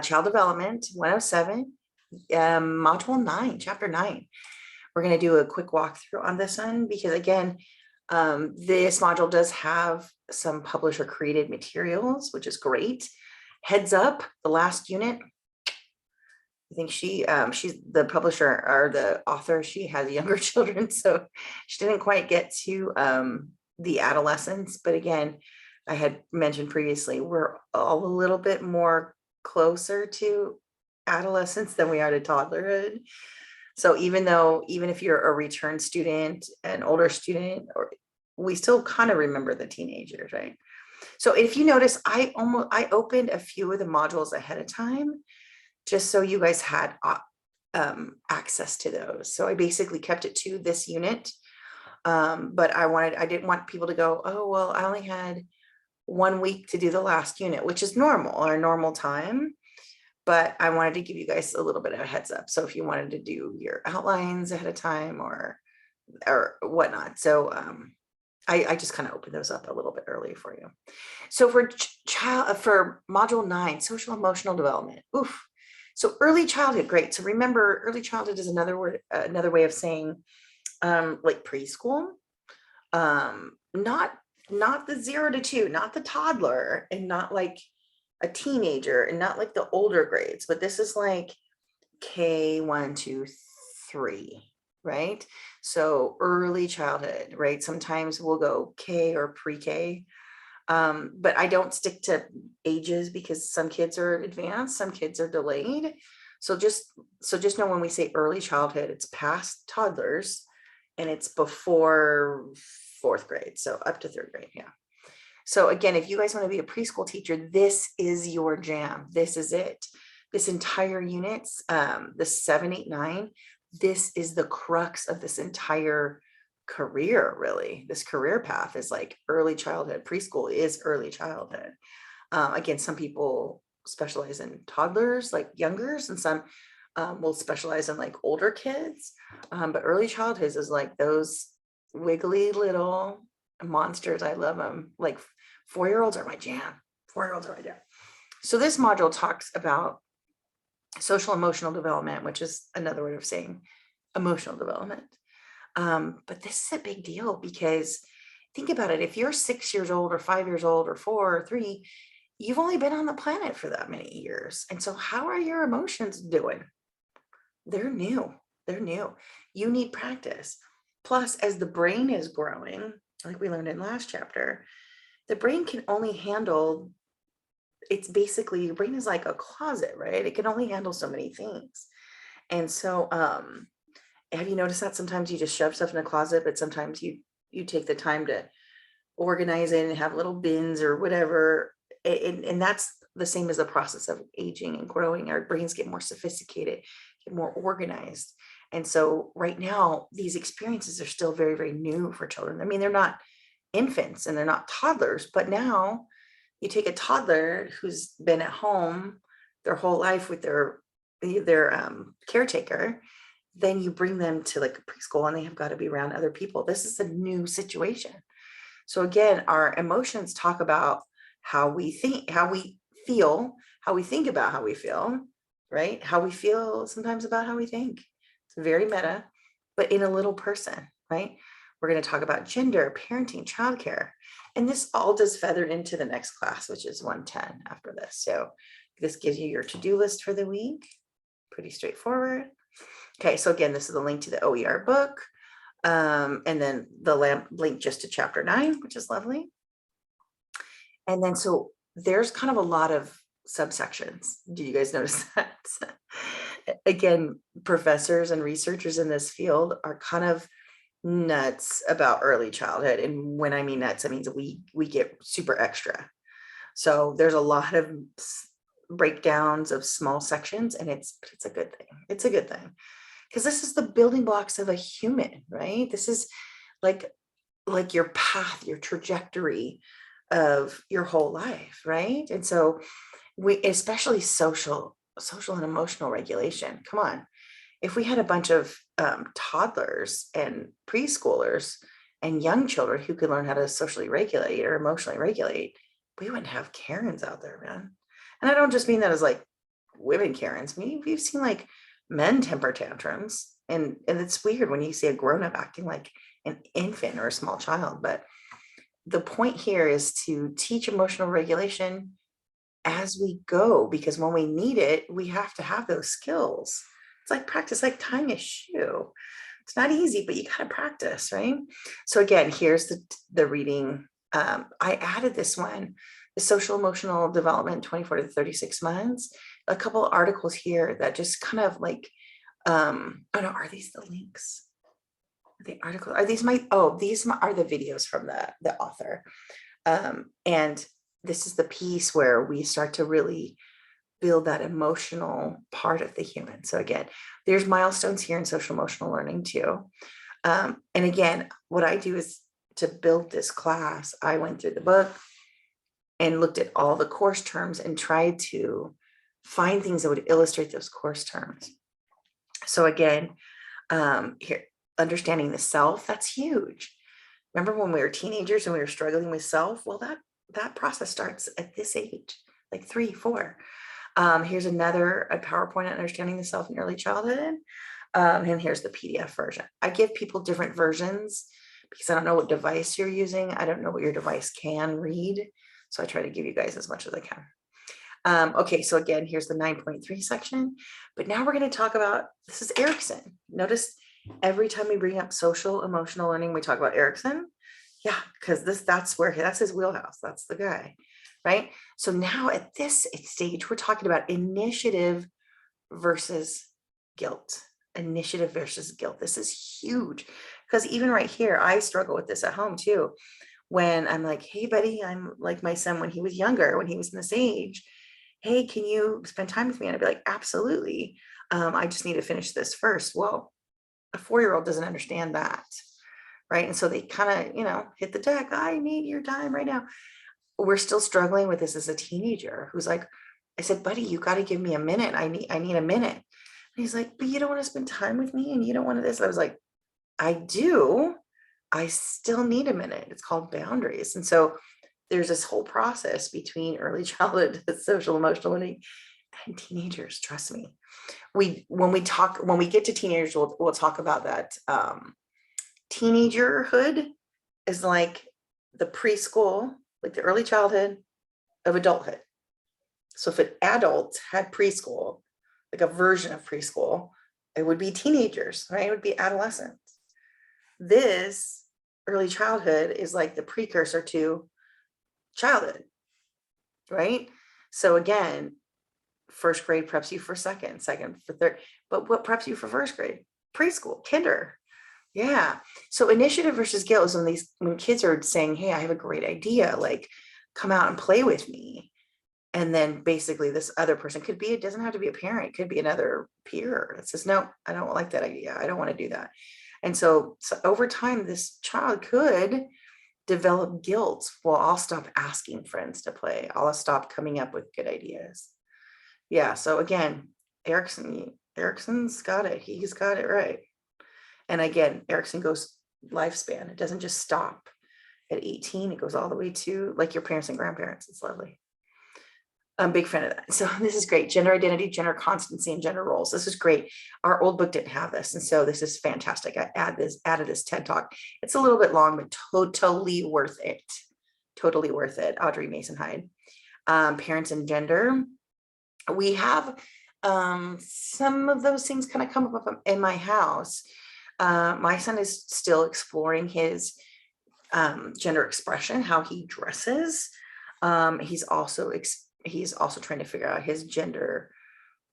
Child Development 107, Module 9, Chapter 9. We're going to do a quick walkthrough on this one because, again, this module does have some publisher created materials, which is great. Heads up, the last unit, I think she's the publisher or the author. She has younger children, so she didn't quite get to the adolescents. But again, I had mentioned previously, we're all a little bit more closer to adolescence than we are to toddlerhood. So even if you're a return student, an older student, or we still kind of remember the teenagers, right? So if you notice, I opened a few of the modules ahead of time, just so you guys had access to those. So I basically kept it to this unit. But I didn't want people to go, oh, well, I only had 1 week to do the last unit, which is normal, or normal time. But I wanted to give you guys a little bit of a heads up. So if you wanted to do your outlines ahead of time or whatnot. So I just kind of opened those up a little bit early for you. So for module 9, social emotional development. Oof. So early childhood, great. So remember, early childhood is another way of saying like preschool. Not the 0 to 2, not the toddler, and not like a teenager, and not like the older grades, but this is like K1, 2, 3, right? So early childhood, right? Sometimes we'll go K or pre-K. But I don't stick to ages because some kids are advanced, some kids are delayed. So just know when we say early childhood, it's past toddlers and it's before 4th grade. So up to 3rd grade. Yeah. So again, if you guys want to be a preschool teacher, this is your jam. This is it. This entire units, the 7, 8, 9, this is the crux of this entire career, really. This career path is like early childhood. Preschool is early childhood. Again, some people specialize in toddlers, like youngers, and some will specialize in like older kids. But early childhood is like those wiggly little monsters. I love them. Like 4-year-olds are my jam. 4-year-olds are my jam. So this module talks about social emotional development, which is another way of saying emotional development. But this is a big deal because think about it. If you're 6 years old or 5 years old or 4 or 3, you've only been on the planet for that many years. And so how are your emotions doing? They're new. They're new. You need practice. Plus, as the brain is growing, like we learned in last chapter, the brain can only handle, it's basically, your brain is like a closet, right? It can only handle so many things. And so, have you noticed that sometimes you just shove stuff in a closet, but sometimes you take the time to organize it and have little bins or whatever. And that's the same as the process of aging and growing. Our brains get more sophisticated, get more organized. And so right now, these experiences are still very, very new for children. I mean, they're not infants and they're not toddlers, but now you take a toddler who's been at home their whole life with their caretaker, then you bring them to like a preschool and they have got to be around other people. This is a new situation. So again, our emotions talk about how we think, how we feel, how we think about how we feel, right? How we feel sometimes about how we think. It's very meta, but in a little person, right? We're going to talk about gender, parenting, childcare, and this all does feather into the next class, which is 110 after this. So this gives you your to-do list for the week. Pretty straightforward. Okay, so again, this is the link to the OER book, and then the link just to chapter 9, which is lovely. And then so there's kind of a lot of subsections. Do you guys notice that? Again, professors and researchers in this field are kind of nuts about early childhood. And when I mean nuts, I mean we get super extra. So there's a lot of breakdowns of small sections, and it's a good thing. It's a good thing because this is the building blocks of a human, right? This is like your path, your trajectory of your whole life, right? And so we, especially social and emotional regulation. Come on, if we had a bunch of toddlers and preschoolers and young children who could learn how to socially regulate or emotionally regulate, we wouldn't have Karens out there, man. And I don't just mean that as like women Karens. We've seen like men temper tantrums, and it's weird when you see a grown-up acting like an infant or a small child. But the point here is to teach emotional regulation as we go, because when we need it, we have to have those skills. It's like practice, like tying a shoe. It's not easy, but you gotta practice, right? So again, here's the reading. I added this one, the social emotional development 24 to 36 months, a couple of articles here that just kind of like, oh no, are these the links? The article, are these these are the videos from the author. And this is the piece where we start to really build that emotional part of the human. So again, there's milestones here in social emotional learning too. And again, what I do is to build this class, I went through the book and looked at all the course terms and tried to find things that would illustrate those course terms. So again, here, understanding the self, that's huge. Remember when we were teenagers and we were struggling with self? Well, that process starts at this age, like 3, 4. Here's a PowerPoint on understanding the self in early childhood. And here's the PDF version. I give people different versions because I don't know what device you're using. I don't know what your device can read. So I try to give you guys as much as I can. Okay, so again, here's the 9.3 section. But now we're going to talk about, this is Erickson. Notice every time we bring up social emotional learning, we talk about Erickson. Yeah, because that's his wheelhouse. That's the guy, right? So now at this stage, we're talking about initiative versus guilt. Initiative versus guilt. This is huge because even right here, I struggle with this at home too. When I'm like, hey, buddy, I'm like my son when he was younger, when he was in this age. Hey, can you spend time with me? And I'd be like, absolutely. I just need to finish this first. Well, a 4-year-old doesn't understand that, right? And so they kind of, hit the deck. I need your time right now. We're still struggling with this as a teenager who's like, I said, buddy, you got to give me a minute. I need a minute. And he's like, but you don't want to spend time with me and you don't want to this. I was like, I do. I still need a minute. It's called boundaries. And so there's this whole process between early childhood social emotional learning and teenagers. Trust me. When we get to teenagers, we'll talk about that. Teenagerhood is like the preschool, like the early childhood of adulthood. So if an adult had preschool, like a version of preschool, it would be teenagers, right? It would be adolescents. This early childhood is like the precursor to childhood, right? So again, first grade preps you for second for third, but what preps you for first grade? Preschool, kinder. Yeah. So initiative versus guilt is when kids are saying, hey, I have a great idea, like come out and play with me. And then basically this other person it doesn't have to be a parent, it could be another peer that says, no, I don't like that idea. I don't want to do that. And so over time, this child could develop guilt. Well, I'll stop asking friends to play. I'll stop coming up with good ideas. Yeah. So again, Erickson's got it. He's got it right. And again, Erickson goes lifespan. It doesn't just stop at 18. It goes all the way to like your parents and grandparents. It's lovely. I'm a big fan of that. So this is great. Gender identity, gender constancy, and gender roles. This is great. Our old book didn't have this. And so this is fantastic. I added this TED Talk. It's a little bit long, but totally worth it. Totally worth it. Audrey Mason Hyde. Parents and gender. We have some of those things kind of come up in my house. My son is still exploring his gender expression, how he dresses. He's also trying to figure out his gender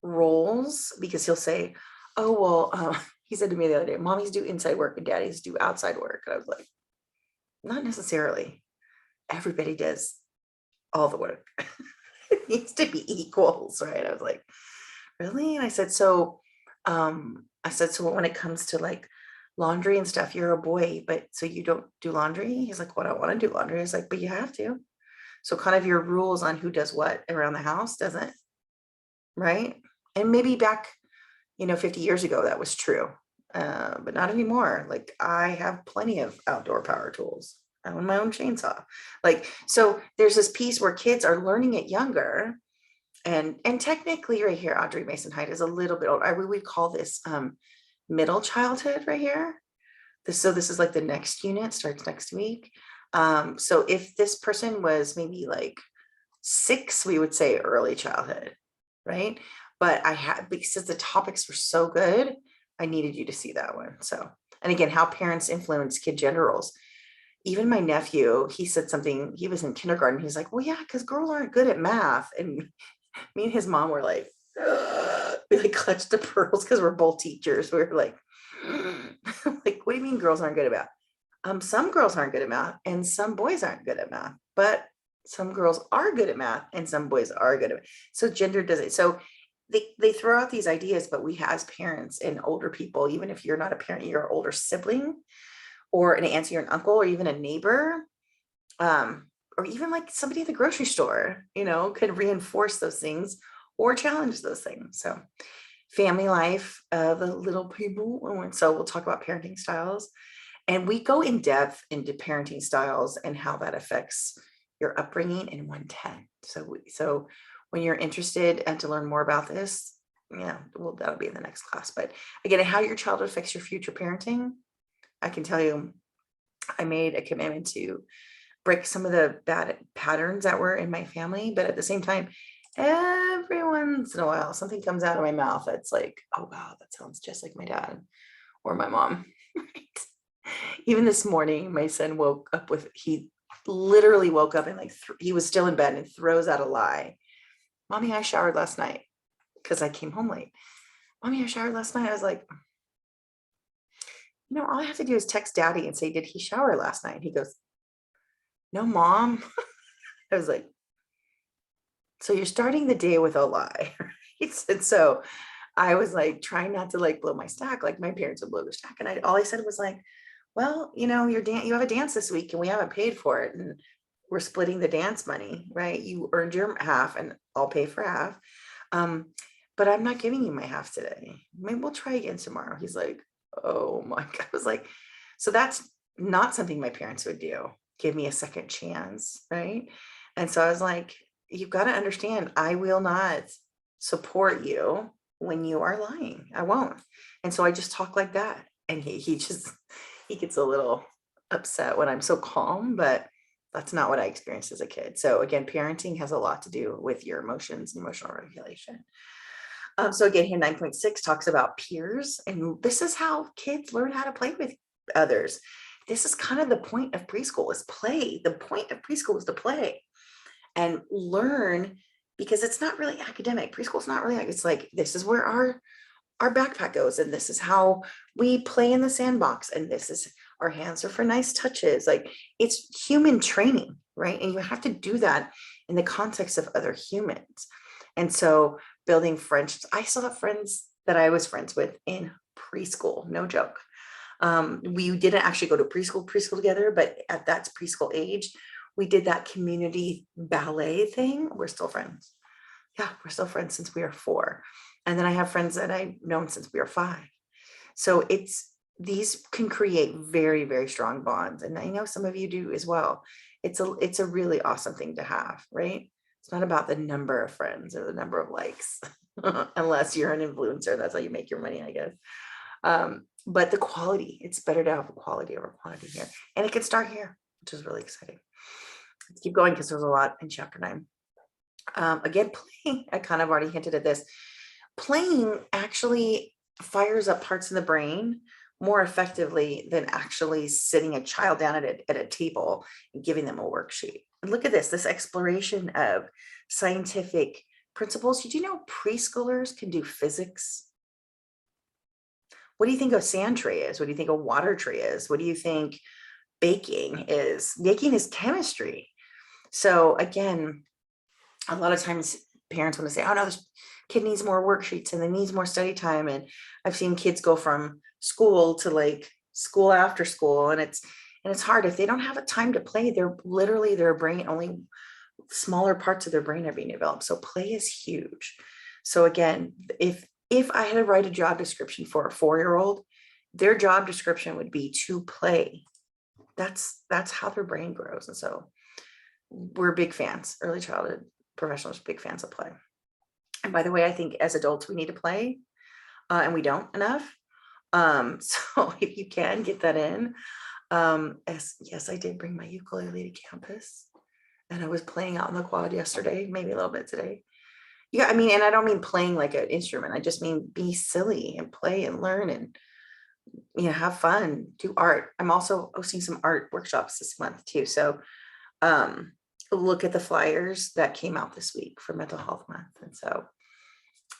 roles, because he'll say, oh, well, he said to me the other day, mommies do inside work and daddies do outside work. And I was like, not necessarily. Everybody does all the work. It needs to be equals, right? I was like, really? And I said, so when it comes to like laundry and stuff, you're a boy, but so you don't do laundry? He's like, well, I don't want to do laundry. I was like, but you have to. So kind of your rules on who does what around the house doesn't, right? And maybe back, 50 years ago, that was true, but not anymore. Like I have plenty of outdoor power tools. I own my own chainsaw. So there's this piece where kids are learning it younger. And technically right here, Audrey Mason Hyde is a little bit old. We call this middle childhood right here. So this is like the next unit, starts next week. So if this person was maybe like 6, we would say early childhood, right? But I had, because the topics were so good, I needed you to see that one. So, and again, how parents influence kid gender roles. Even my nephew, he said something, he was in kindergarten. He's like, well, yeah, because girls aren't good at math. And me and his mom were like, ugh. We like clutched the pearls because we're both teachers. We were like, like, what do you mean girls aren't good at math? Some girls aren't good at math and some boys aren't good at math, but some girls are good at math and some boys are good at math. So gender does it. So they throw out these ideas, but we as parents and older people, even if you're not a parent, you're an older sibling or an auntie or an uncle or even a neighbor, or even like somebody at the grocery store, could reinforce those things or challenge those things. So family life of the little people. So we'll talk about parenting styles. And we go in depth into parenting styles and how that affects your upbringing in 110. So when you're interested and to learn more about this, well, that'll be in the next class. But again, how your childhood affects your future parenting, I can tell you, I made a commitment to break some of the bad patterns that were in my family. But at the same time, every once in a while, something comes out of my mouth that's like, oh, wow, that sounds just like my dad or my mom. Even this morning, my son woke up he literally woke up and like, he was still in bed and throws out a lie. Mommy, I showered last night because I came home late. Mommy, I showered last night. I was like, all I have to do is text daddy and say, did he shower last night? He goes, no, mom. I was like, so you're starting the day with a lie. Right? And so I was like, trying not to like blow my stack, like my parents would blow their stack. And all I said was like, well, you have a dance this week and we haven't paid for it. And we're splitting the dance money, right? You earned your half and I'll pay for half. But I'm not giving you my half today. Maybe we'll try again tomorrow. He's like, oh my God. I was like, so that's not something my parents would do. Give me a second chance, right? And so I was like, you've got to understand, I will not support you when you are lying. I won't. And so I just talk like that. And he gets a little upset when I'm so calm, but that's not what I experienced as a kid. So again, parenting has a lot to do with your emotions and emotional regulation. So again, here 9.6 talks about peers, and this is how kids learn how to play with others. This is kind of the point of preschool, is play. The point of preschool is to play and learn, because it's not really academic. Preschool is not really, it's like, this is where our backpack goes, and this is how we play in the sandbox, and this is, our hands are for nice touches. Like, it's human training, right? And you have to do that in the context of other humans. And so building friendships, I still have friends that I was friends with in preschool, no joke. We didn't actually go to preschool together, but at that preschool age, we did that community ballet thing. We're still friends. Yeah, we're still friends since we are 4. And then I have friends that I've known since we were 5. So these can create very, very strong bonds. And I know some of you do as well. It's a really awesome thing to have, right? It's not about the number of friends or the number of likes, unless you're an influencer. That's how you make your money, I guess. But the quality, it's better to have quality over quantity here. And it can start here, which is really exciting. Let's keep going because there's a lot in chapter 9. Again, playing, I kind of already hinted at this. Playing actually fires up parts of the brain more effectively than actually sitting a child down at a table and giving them a worksheet. And look at this exploration of scientific principles. Did you know preschoolers can do physics? What do you think a sand tray is? What do you think a water tray is? What do you think baking is? Baking is chemistry. So again, a lot of times parents want to say, oh no, this kid needs more worksheets and they needs more study time. And I've seen kids go from school to like school after school. And it's hard if they don't have a time to play. They're literally, their brain, only smaller parts of their brain are being developed. So play is huge. So again, if I had to write a job description for a 4-year-old, their job description would be to play. That's how their brain grows. And so we're big fans, early childhood professionals, big fans of play. And by the way, I think as adults, we need to play, and we don't enough. So if you can get that in, yes, I did bring my ukulele to campus, and I was playing out in the quad yesterday, maybe a little bit today. Yeah, I mean, and I don't mean playing like an instrument. I just mean be silly and play and learn and have fun, do art. I'm also hosting some art workshops this month too. So look at the flyers that came out this week for Mental Health Month. And so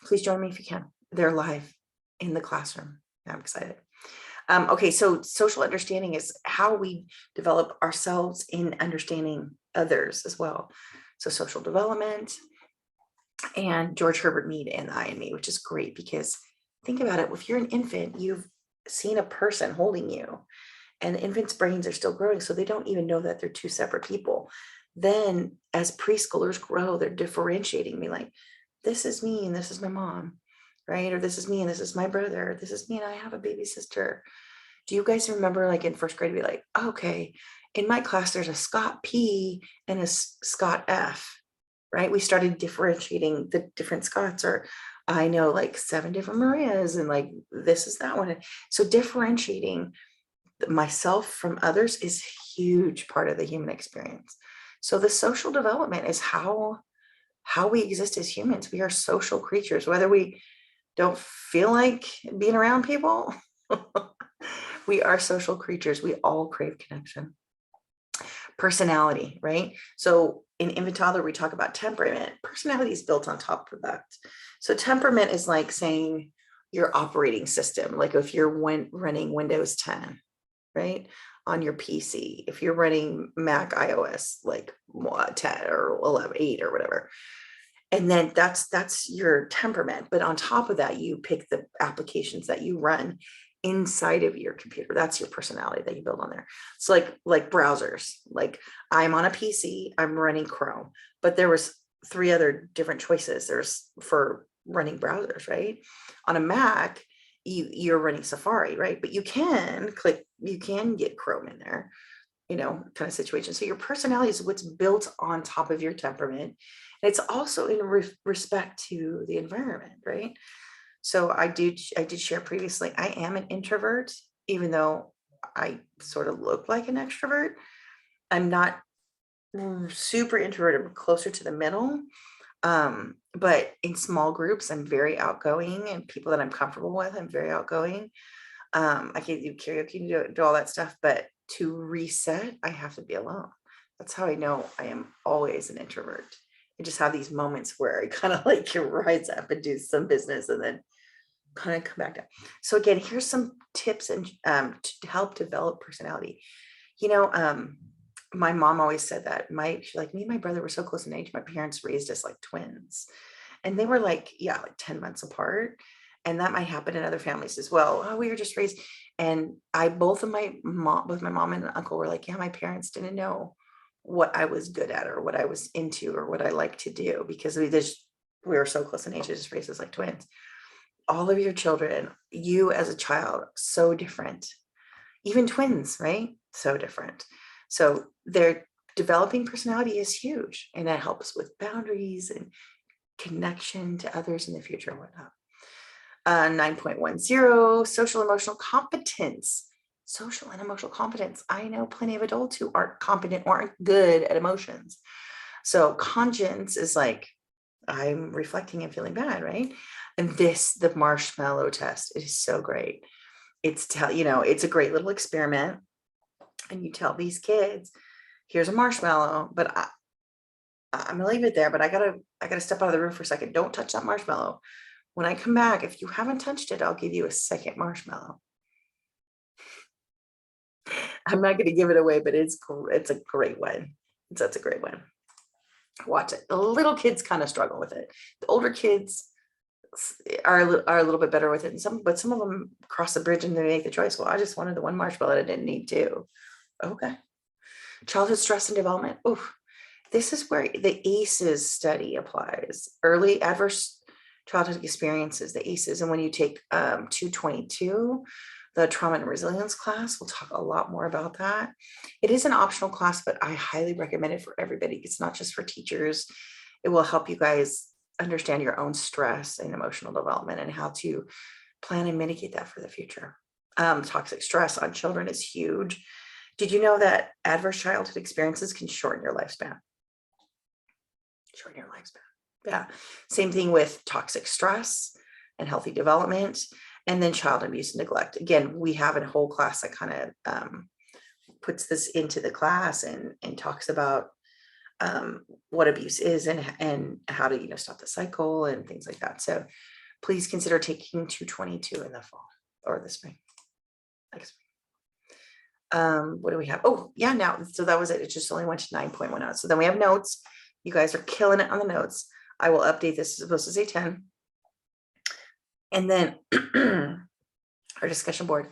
please join me if you can. They're live in the classroom. I'm excited. Okay, so social understanding is how we develop ourselves in understanding others as well. So social development, and George Herbert Mead and I and Me, which is great because think about it. If you're an infant, you've seen a person holding you, and infants' brains are still growing, so they don't even know that they're two separate people. Then as preschoolers grow, they're differentiating me, like, this is me and this is my mom, right? Or this is me and this is my brother. This is me and I have a baby sister. Do you guys remember, like in first grade, be like, okay, in my class, there's a Scott P and a Scott F, right? We started differentiating the different Scots, or I know like 7 different Marias, and like this is that one. So differentiating myself from others is a huge part of the human experience. So the social development is how we exist as humans. We are social creatures, whether we don't feel like being around people. We are social creatures. We all crave connection. Personality, right? So in infant toddler, we talk about temperament. Personality is built on top of that. So temperament is like saying your operating system, like if you're running Windows 10, right, on your PC, if you're running Mac iOS, like 10 or 11, 8 or whatever. And then that's your temperament. But on top of that, you pick the applications that you run inside of your computer. That's your personality that you build on there. So like browsers, like I'm on a PC, I'm running Chrome, but there was 3 other different choices there's for running browsers, right? On a Mac, you're running Safari, right? But you can get Chrome in there, kind of situation. So your personality is what's built on top of your temperament. And it's also in respect to the environment, right? So I did share previously, I am an introvert, even though I sort of look like an extrovert. I'm not super introverted, I'm closer to the middle. But in small groups, I'm very outgoing, and people that I'm comfortable with, I'm very outgoing. I can do karaoke, do all that stuff, but to reset, I have to be alone. That's how I know I am always an introvert. I just have these moments where I kind of like rise up and do some business and then kind of come back down. So again, here's some tips and to help develop personality. My mom always said that me and my brother were so close in age. My parents raised us like twins, and they were like 10 months apart. And that might happen in other families as well. Oh, we were just raised. And both my mom and uncle were like, yeah, my parents didn't know what I was good at or what I was into or what I like to do, because we were so close in age, they just raised us like twins. All of your children, you as a child, so different. Even twins, right? So different. So their developing personality is huge, and that helps with boundaries and connection to others in the future and whatnot. 9.10, social emotional competence. Social and emotional competence. I know plenty of adults who aren't competent or aren't good at emotions. So conscience is like, I'm reflecting and feeling bad, right? And the marshmallow test is so great. It's a great little experiment. And you tell these kids, here's a marshmallow, but I'm gonna leave it there, but I gotta step out of the room for a second. Don't touch that marshmallow. When I come back, if you haven't touched it, I'll give you a second marshmallow. I'm not going to give it away, but it's a great one. That's a great one. Watch it. The little kids kind of struggle with it. The older kids are a little bit better with it, and some of them cross the bridge and they make the choice. Well, I just wanted the one marshmallow. I didn't need two. Okay. Childhood stress and development. Oof. This is where the ECEs study applies. Early adverse childhood experiences, the ECEs. And when you take 222, the trauma and resilience class, we'll talk a lot more about that. It is an optional class, but I highly recommend it for everybody. It's not just for teachers. It will help you guys understand your own stress and emotional development and how to plan and mitigate that for the future. Toxic stress on children is huge. Did you know that adverse childhood experiences can shorten your lifespan? Shorten your lifespan. Yeah. Same thing with toxic stress and healthy development, and then child abuse and neglect. Again, we have a whole class that kind of puts this into the class and talks about what abuse is and how to stop the cycle and things like that. So please consider taking 222 in the fall or the spring. Next spring. What do we have? Oh yeah, now so that was it. It just only went to 9.10. So then we have notes. You guys are killing it on the notes. I will update this. It's supposed to say 10. And then our discussion board.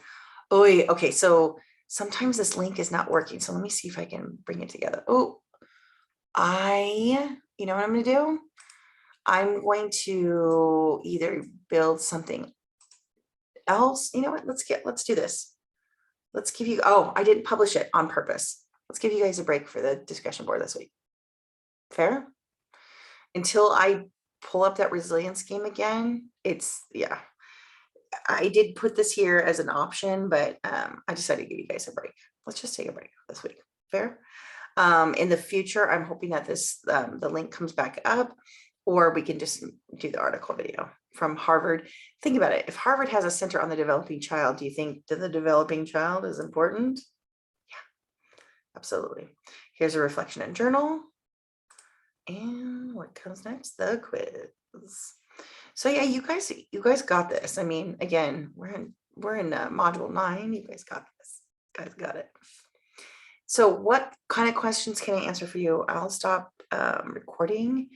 Oh, okay. So sometimes this link is not working. So let me see if I can bring it together. Oh, you know what I'm going to do? I'm going to either build something else. You know what? Let's do this. Let's give you, oh, I didn't publish it on purpose. Let's give you guys a break for the discussion board this week. Fair? Until I pull up that resilience game again, yeah. I did put this here as an option, but I decided to give you guys a break. Let's just take a break this week. Fair? In the future, I'm hoping that the link comes back up, or we can just do the article video from Harvard. Think about it. If Harvard has a center on the developing child, do you think that the developing child is important? Yeah, absolutely. Here's a reflection and journal. And what comes next? The quiz. So yeah, you guys got this. I mean, again, we're in module 9. You guys got this. You guys got it. So what kind of questions can I answer for you? I'll stop recording,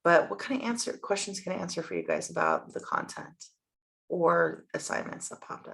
but what kind of questions can I answer for you guys about the content or assignments that popped up?